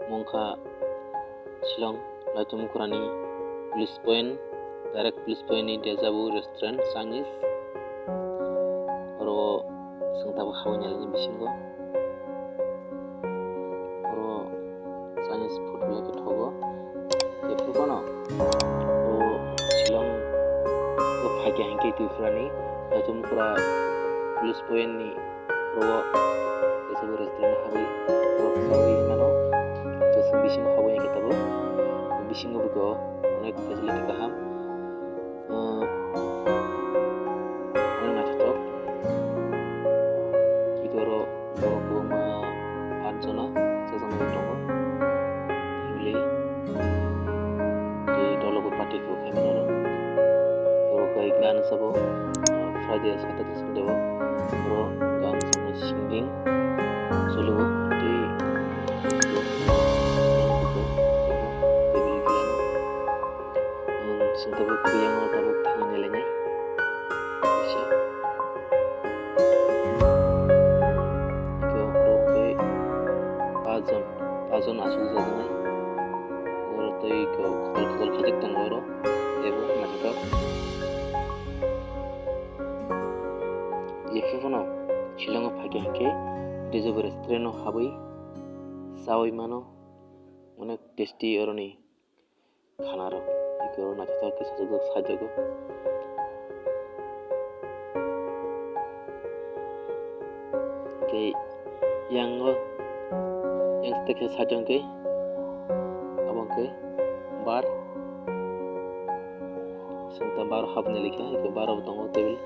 mongka Shillong Laitumkurani Police Point direct Police Point ni Deja Vu Restaurant Chinese oro sengtabo hawanya lagi bisingo oro Chinese food lagi thogo kepu kono oro Shillong ko phagya hengke tuifrani Laitumkura Police Point ni oro Deja Vu Restaurant hawi oro sawi mano terus bisingo hawanya ketabo bisingo bugo onek facility kaham onek nachatok igoro boroko ma 8 jona sejana tongo family di dologo party ko khaimano oro kai gan sabo Friday Saturday Sunday oro gan sabo singing solo di sengtabo kuyang o tabuk tangan nilainya bisa itu roke pajon asal zadanai oro toi ko khol khajik tangoro ebo matok yefuno Shillong phage hake Deja Vu Restaurant habai sawi mano onek tasty oroni khanaro ikoro nachatok ke sajogo ke yang stek sajong ke abang ke bar senta bar habne likha ke bar tongo table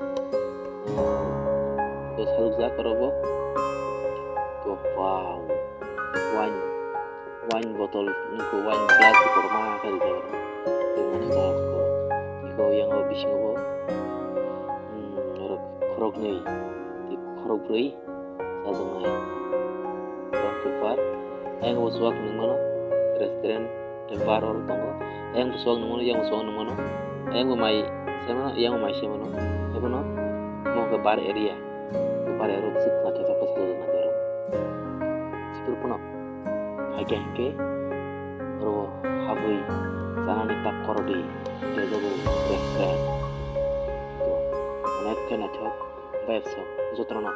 ko sajog ja korobo ko wow wine botol niko wine glass ko ma kari jawara iko yang bisingo khorok nei khorok brei sajangai bar yang buswak nungmono restaurant te bar or tongo yang buswak nungmono yang mai semana yang mai semana ebono mo ke bar area sik na ta ko sajana jaro sipur pono hage ro habui sanani tak korodi Deja Vu Restaurant onek kena chok bayapso jotrono